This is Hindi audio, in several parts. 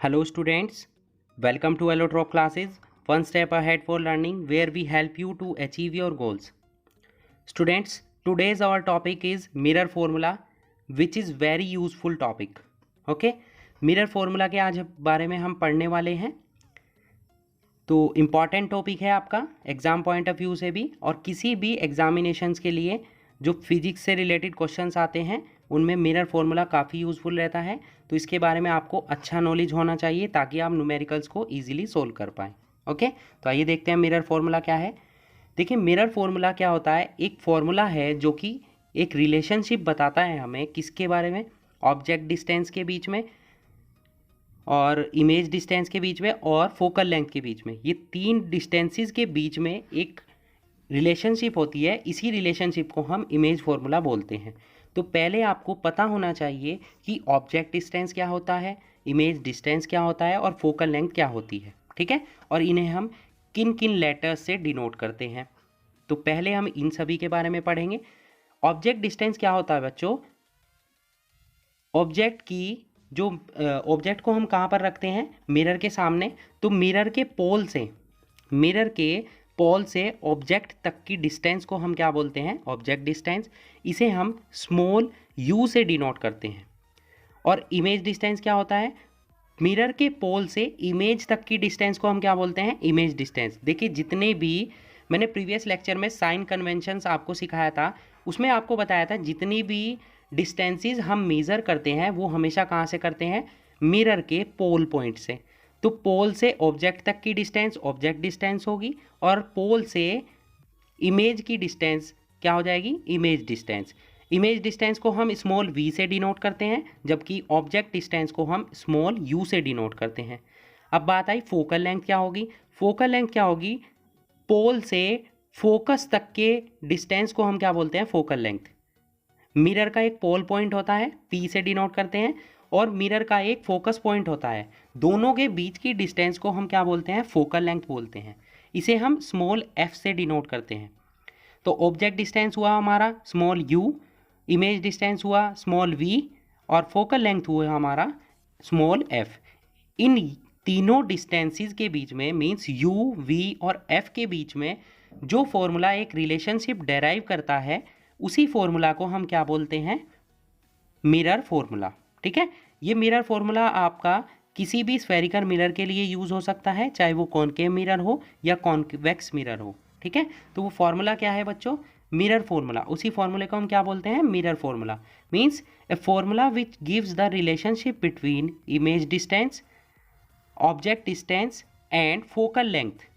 Hello students, welcome to Allotrop classes, one step ahead for learning where we help you to achieve your goals. Students, today's our topic is mirror formula which is very useful topic. Okay, mirror formula के आज बारे में हम पढ़ने वाले हैं। तो इम्पॉर्टेंट टॉपिक है आपका एग्ज़ाम पॉइंट ऑफ व्यू से भी, और किसी भी एग्जामिनेशंस के लिए जो फिजिक्स से रिलेटेड क्वेश्चंस आते हैं उनमें मिरर फार्मूला काफ़ी यूज़फुल रहता है। तो इसके बारे में आपको अच्छा नॉलेज होना चाहिए ताकि आप न्यूमेरिकल्स को ईजिली सोल्व कर पाएँ। ओके, तो आइए देखते हैं मिरर फार्मूला क्या है। देखिए, मिरर फार्मूला क्या होता है, एक फार्मूला है जो कि एक रिलेशनशिप बताता है हमें किसके बारे में, ऑब्जेक्ट डिस्टेंस के बीच में और इमेज डिस्टेंस के बीच में और फोकल लेंथ के बीच में। ये तीन डिस्टेंसेस के बीच में एक रिलेशनशिप होती है। इसी रिलेशनशिप को हम इमेज फार्मूला बोलते हैं। तो पहले आपको पता होना चाहिए कि ऑब्जेक्ट डिस्टेंस क्या होता है, इमेज डिस्टेंस क्या होता है और फोकल लेंथ क्या होती है। ठीक है, और इन्हें हम किन किन लेटर्स से डिनोट करते हैं। तो पहले हम इन सभी के बारे में पढ़ेंगे। ऑब्जेक्ट डिस्टेंस क्या होता है बच्चों, ऑब्जेक्ट की जो ऑब्जेक्ट को हम कहाँ पर रखते हैं, मिरर के सामने। तो मिरर के पोल से ऑब्जेक्ट तक की डिस्टेंस को हम क्या बोलते हैं, ऑब्जेक्ट डिस्टेंस। इसे हम स्मॉल यू से डिनोट करते हैं। और इमेज डिस्टेंस क्या होता है, मिरर के पोल से इमेज तक की डिस्टेंस को हम क्या बोलते हैं, इमेज डिस्टेंस। देखिए, जितने भी मैंने प्रीवियस लेक्चर में साइन कन्वेंशंस आपको सिखाया था, उसमें आपको बताया था जितनी भी डिस्टेंसेस हम मेज़र करते हैं वो हमेशा कहाँ से करते हैं, मिरर के पोल पॉइंट से। तो पोल से ऑब्जेक्ट तक की डिस्टेंस ऑब्जेक्ट डिस्टेंस होगी और पोल से इमेज की डिस्टेंस क्या हो जाएगी, इमेज डिस्टेंस। इमेज डिस्टेंस को हम स्मॉल v से डिनोट करते हैं, जबकि ऑब्जेक्ट डिस्टेंस को हम स्मॉल u से डिनोट करते हैं। अब बात आई फोकल लेंथ क्या होगी। फोकल लेंथ क्या होगी, पोल से फोकस तक के डिस्टेंस को हम क्या बोलते हैं, फोकल लेंथ। मिरर का एक पोल पॉइंट होता है, P से डिनोट करते हैं, और मिरर का एक फोकस पॉइंट होता है। दोनों के बीच की डिस्टेंस को हम क्या बोलते हैं, फोकल लेंथ बोलते हैं। इसे हम स्मॉल f से डिनोट करते हैं। तो ऑब्जेक्ट डिस्टेंस हुआ हमारा स्मॉल u, इमेज डिस्टेंस हुआ स्मॉल v और फोकल लेंथ हुआ हमारा स्मॉल f। इन तीनों डिस्टेंसेस के बीच में, मीन्स u, v और f के बीच में जो फॉर्मूला एक रिलेशनशिप डेराइव करता है, उसी फॉर्मूला को हम क्या बोलते हैं, मिरर फॉर्मूला। ठीक है, ये मिरर फॉर्मूला आपका किसी भी स्फेरिकल मिरर के लिए यूज़ हो सकता है, चाहे वो कॉनकेव मिरर हो या कॉन्वेक्स मिरर हो। ठीक है, तो वो फॉर्मूला क्या है बच्चों, मिरर फॉर्मूला। उसी फॉर्मूले को हम क्या बोलते हैं, mirror formula. Means a formula which gives the relationship between image distance, object distance and focal length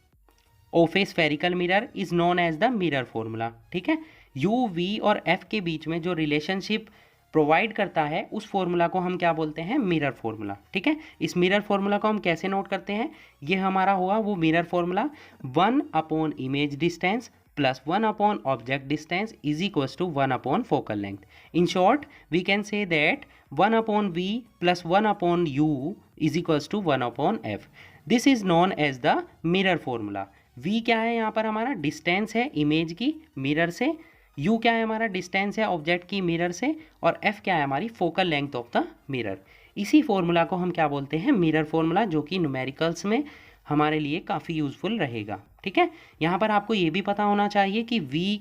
of a spherical mirror is known as the mirror formula. ठीक है, यू, वी और एफ के बीच में जो रिलेशनशिप प्रोवाइड करता है उस फॉर्मूला को हम क्या बोलते हैं, मिरर फॉर्मूला। ठीक है, इस मिरर फॉर्मूला को हम कैसे नोट करते हैं, ये हमारा हुआ वो mirror formula, 1 upon image distance plus 1 upon object distance is equals to 1 upon focal length. In short we can say that 1 upon v plus 1 upon u is equals to 1 upon f. This is known as the mirror formula. v क्या है यहाँ पर, हमारा डिस्टेंस है इमेज की मिरर से, u क्या है, हमारा डिस्टेंस है ऑब्जेक्ट की मिरर से, और f क्या है, हमारी focal length of the mirror. इसी फॉर्मूला को हम क्या बोलते हैं, मिरर फॉर्मूला, जो कि न्यूमेरिकल्स में हमारे लिए काफ़ी यूज़फुल रहेगा। ठीक है, यहाँ पर आपको ये भी पता होना चाहिए कि v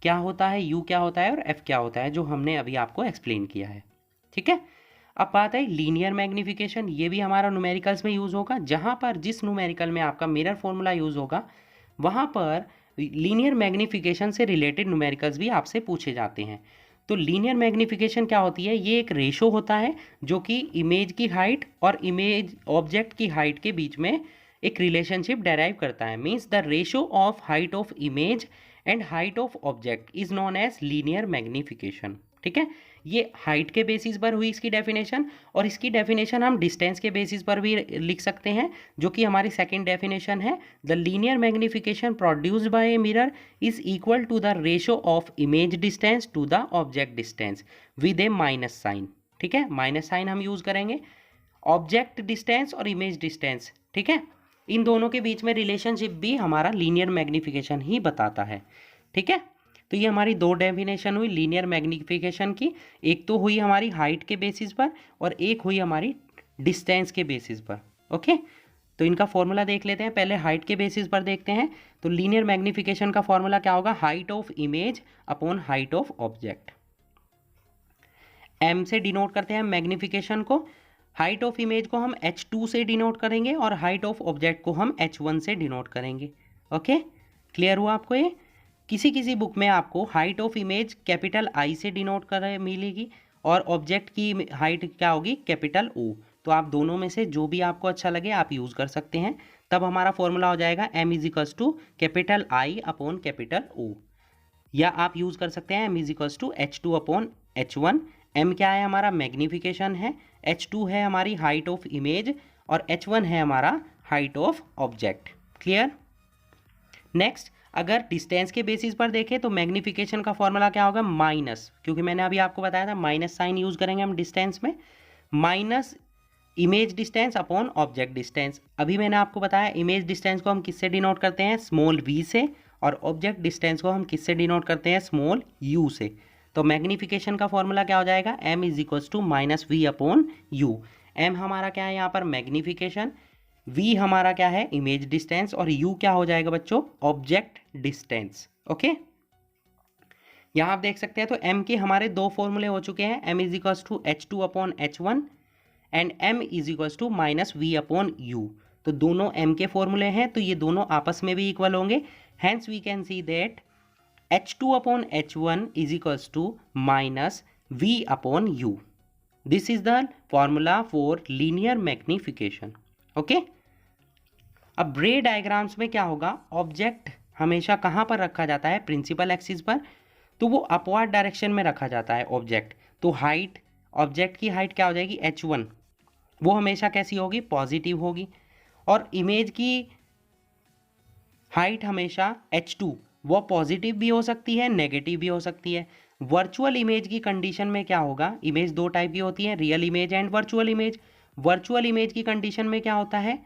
क्या होता है, u क्या होता है और f क्या होता है, जो हमने अभी आपको एक्सप्लेन किया है। ठीक है, अब बात है लीनियर मैग्नीफिकेशन। ये भी हमारा न्यूमेरिकल्स में यूज़ होगा। जहाँ पर जिस न्यूमेरिकल में आपका मिरर फॉर्मूला यूज़ होगा, वहाँ पर लीनियर मैग्नीफिकेशन से रिलेटेड न्यूमेरिकल्स भी आपसे पूछे जाते हैं। तो लीनियर मैग्नीफिकेशन क्या होती है, ये एक रेशो होता है जो कि इमेज की हाइट और इमेज ऑब्जेक्ट की हाइट के बीच में एक रिलेशनशिप डेराइव करता है। Means the ratio of height of image and height of object is known as linear magnification. ठीक है, ये हाइट के बेसिस पर हुई इसकी डेफिनेशन, और इसकी डेफिनेशन हम डिस्टेंस के बेसिस पर भी लिख सकते हैं, जो कि हमारी सेकंड डेफिनेशन है, the linear magnification produced by a mirror is equal to the ratio of image distance to the object distance with a minus sign. ठीक है, माइनस साइन हम यूज़ करेंगे। ऑब्जेक्ट डिस्टेंस और इमेज डिस्टेंस, ठीक है, इन दोनों के बीच में रिलेशनशिप भी हमारा लीनियर मैग्नीफिकेशन ही बताता है। ठीक है, तो ये हमारी दो डेफिनेशन हुई लीनियर मैग्नीफिकेशन की। एक तो हुई हमारी हाइट के बेसिस पर और एक हुई हमारी डिस्टेंस के बेसिस पर। ओके, तो इनका फॉर्मूला देख लेते हैं। पहले हाइट के बेसिस पर देखते हैं। तो लीनियर मैग्निफिकेशन का फॉर्मूला क्या होगा? Height of image upon height of object. m से डिनोट करते हैं मैग्निफिकेशन को, हाइट ऑफ इमेज को हम h2 से डिनोट करेंगे और हाइट ऑफ ऑब्जेक्ट को हम h1 से डिनोट करेंगे। ओके, क्लियर हुआ आपको ये? किसी किसी बुक में आपको height of image capital I से डिनोट कर मिलेगी और ऑब्जेक्ट की हाइट क्या होगी? Capital O। तो आप दोनों में से जो भी आपको अच्छा लगे आप यूज़ कर सकते हैं। तब हमारा फॉर्मूला हो जाएगा m equals to capital I upon capital O। या आप यूज़ कर सकते हैं m equals to h2 upon h1। m क्या है? हमारा मैग्निफिकेशन है, h2 है हमारी हाइट ऑफ इमेज और h1 है हमारा height of object. Clear? Next, अगर डिस्टेंस के बेसिस पर देखें तो मैग्निफिकेशन का फॉर्मूला क्या होगा? माइनस, क्योंकि मैंने अभी आपको बताया था माइनस साइन यूज़ करेंगे हम डिस्टेंस में, minus image distance upon object distance. अभी मैंने आपको बताया इमेज डिस्टेंस को हम किससे डिनोट करते हैं? स्मॉल v से, और ऑब्जेक्ट डिस्टेंस को हम किससे डिनोट करते हैं? स्मॉल u से। तो मैग्निफिकेशन का फॉर्मूला क्या हो जाएगा? m is equals to minus v upon u. m हमारा क्या है यहाँ पर? मैग्निफिकेशन, v हमारा क्या है? इमेज डिस्टेंस, और u क्या हो जाएगा बच्चों? Object distance. ओके, यहाँ आप देख सकते हैं। तो m के हमारे दो फॉर्मूले हो चुके हैं, m is equals to h2 upon h1 and m is equals to minus v upon u. तो दोनों m के फॉर्मूले हैं, तो ये दोनों आपस में भी इक्वल होंगे। Hence we can see that h2 upon h1 is equals to minus v upon u। This is the formula for linear magnification. Okay, अब रे डायग्राम्स में क्या होगा? ऑब्जेक्ट हमेशा कहाँ पर रखा जाता है? प्रिंसिपल एक्सिस पर। तो वो अपवर्ड डायरेक्शन में रखा जाता है ऑब्जेक्ट। तो हाइट, ऑब्जेक्ट की हाइट क्या हो जाएगी? h1, वो हमेशा कैसी होगी? पॉजिटिव होगी। और इमेज की हाइट हमेशा h2, वो पॉजिटिव भी हो सकती है, नेगेटिव भी हो सकती है। वर्चुअल इमेज की कंडीशन में क्या होगा? इमेज दो टाइप की होती है, real image and virtual image. Virtual image की कंडीशन में क्या होता है?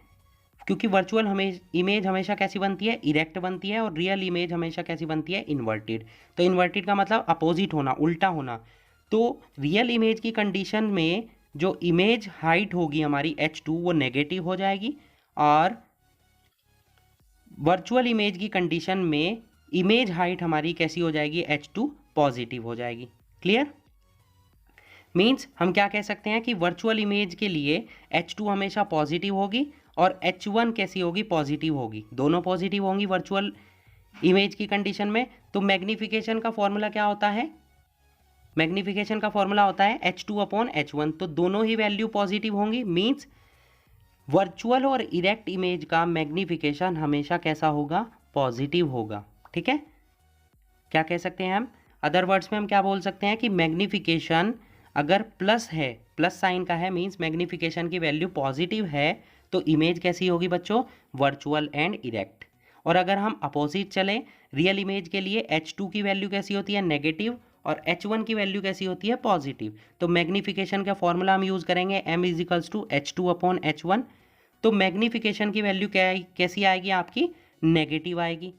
क्योंकि वर्चुअल इमेज हमेशा कैसी बनती है? इरेक्ट बनती है, और रियल इमेज हमेशा कैसी बनती है? इन्वर्टेड। तो इन्वर्टेड का मतलब अपोजिट होना, उल्टा होना। तो रियल इमेज की कंडीशन में जो इमेज हाइट होगी हमारी h2 वो नेगेटिव हो जाएगी, और वर्चुअल इमेज की कंडीशन में इमेज हाइट हमारी कैसी हो जाएगी? h2 पॉजिटिव हो जाएगी। क्लियर? मीन्स हम क्या कह सकते हैं कि वर्चुअल इमेज के लिए h2 हमेशा पॉजिटिव होगी और h1 कैसी होगी? पॉजिटिव होगी। दोनों पॉजिटिव होंगी वर्चुअल इमेज की कंडीशन में। तो मैग्निफिकेशन का फॉर्मूला क्या होता है? मैग्निफिकेशन का फॉर्मूला होता है h2 अपॉन h1। तो दोनों ही वैल्यू पॉजिटिव होंगी। मीन्स वर्चुअल और इरेक्ट इमेज का मैग्निफिकेशन हमेशा कैसा होगा? पॉजिटिव होगा। ठीक है, क्या कह सकते हैं हम? अदर वर्ड्स में हम क्या बोल सकते हैं कि मैग्निफिकेशन अगर प्लस है, प्लस साइन का है, मीन्स मैग्निफिकेशन की वैल्यू पॉजिटिव है, तो इमेज कैसी होगी बच्चों? Virtual and erect. और अगर हम अपोजिट चलें, रियल इमेज के लिए h2 की वैल्यू कैसी होती है? नेगेटिव, और h1 की वैल्यू कैसी होती है? पॉजिटिव। तो मैग्निफिकेशन का फॉर्मूला हम यूज़ करेंगे m is equals to h2 upon h1। तो मैग्निफिकेशन की वैल्यू क्या कैसी आएगी आपकी? नेगेटिव आएगी।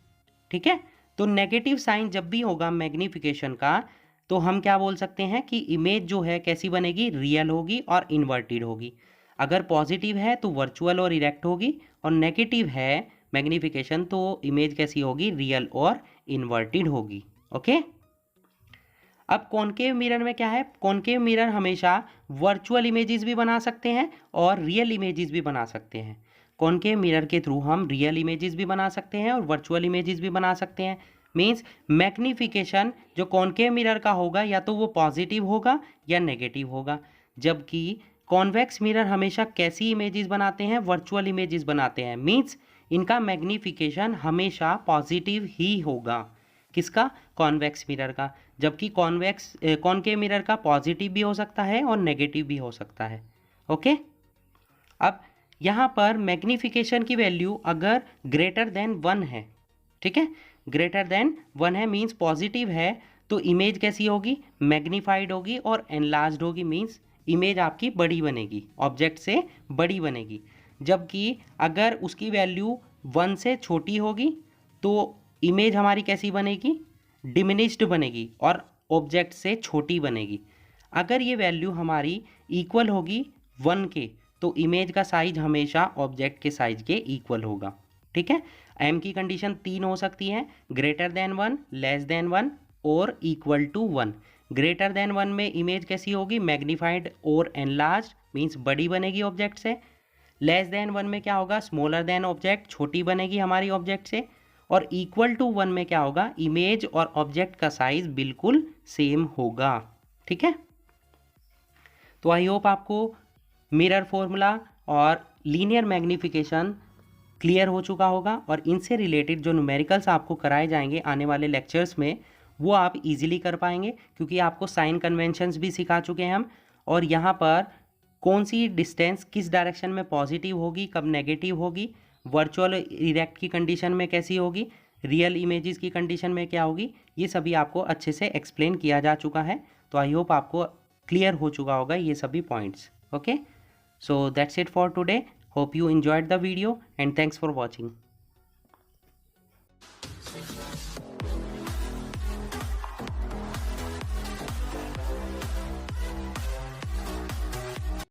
ठीक है, तो नेगेटिव साइन जब भी होगा मैग्निफिकेशन का, तो हम क्या बोल सकते हैं कि इमेज जो है कैसी बनेगी? रियल होगी और इन्वर्टेड होगी। अगर पॉजिटिव है तो वर्चुअल और इरेक्ट होगी, और नेगेटिव है मैग्निफिकेशन तो इमेज कैसी होगी? रियल और इन्वर्टेड होगी। ओके, अब कॉनकेव मिरर में क्या है? कॉनकेव मिरर हमेशा वर्चुअल इमेजेस भी बना सकते हैं और रियल इमेजेस भी बना सकते हैं। कॉनकेव मिरर के थ्रू हम रियल इमेजेस भी बना सकते हैं और वर्चुअल इमेजेस भी बना सकते हैं। मीन्स मैग्निफिकेशन जो कॉनकेव मिरर का होगा या तो वो पॉजिटिव होगा या नेगेटिव होगा, जबकि कॉन्वेक्स मिरर हमेशा कैसी इमेजेस बनाते हैं? वर्चुअल इमेजेस बनाते हैं। मीन्स इनका मैग्निफिकेशन हमेशा पॉजिटिव ही होगा। किसका? कॉन्वेक्स मिरर का। जबकि कॉनकेव मिरर का पॉजिटिव भी हो सकता है और नेगेटिव भी हो सकता है। ओके, अब यहाँ पर मैग्निफिकेशन की वैल्यू अगर ग्रेटर देन 1 है, ठीक है, ग्रेटर देन 1 है मीन्स पॉजिटिव है, तो इमेज कैसी होगी? मैग्नीफाइड होगी और एनलार्ज्ड होगी। मीन्स इमेज आपकी बड़ी बनेगी, ऑब्जेक्ट से बड़ी बनेगी। जबकि अगर उसकी वैल्यू 1 से छोटी होगी तो इमेज हमारी कैसी बनेगी? डिमिनिश्ड बनेगी और ऑब्जेक्ट से छोटी बनेगी। अगर ये वैल्यू हमारी इक्वल होगी 1 के, तो इमेज का साइज हमेशा ऑब्जेक्ट के साइज के इक्वल होगा। ठीक है, एम की कंडीशन 3 हो सकती है, ग्रेटर देन 1, लेस देन 1 और इक्वल टू 1। ग्रेटर देन 1 में इमेज कैसी होगी, मैग्नीफाइड और एनलार्ज, मीन्स बड़ी बनेगी ऑब्जेक्ट से। लेस देन 1 में क्या होगा, स्मॉलर देन ऑब्जेक्ट, छोटी बनेगी हमारी ऑब्जेक्ट से। और इक्वल टू 1 में क्या होगा, इमेज और ऑब्जेक्ट का साइज बिल्कुल सेम होगा। ठीक है, तो आई होप आपको मिरर फॉर्मूला और लीनियर मैग्नीफिकेशन क्लियर हो चुका होगा, और इनसे रिलेटेड जो न्यूमेरिकल्स आपको कराए जाएंगे आने वाले लेक्चर्स में वो आप इजीली कर पाएंगे, क्योंकि आपको साइन कन्वेंशंस भी सिखा चुके हैं हम, और यहाँ पर कौन सी डिस्टेंस किस डायरेक्शन में पॉजिटिव होगी, कब नेगेटिव होगी, वर्चुअल इरेक्ट की कंडीशन में कैसी होगी, रियल इमेजेस की कंडीशन में क्या होगी, ये सभी आपको अच्छे से एक्सप्लेन किया जा चुका है। तो आई होप आपको क्लियर हो चुका होगा ये सभी points. Okay, so that's it for today. Hope you enjoyed the video and thanks for watching.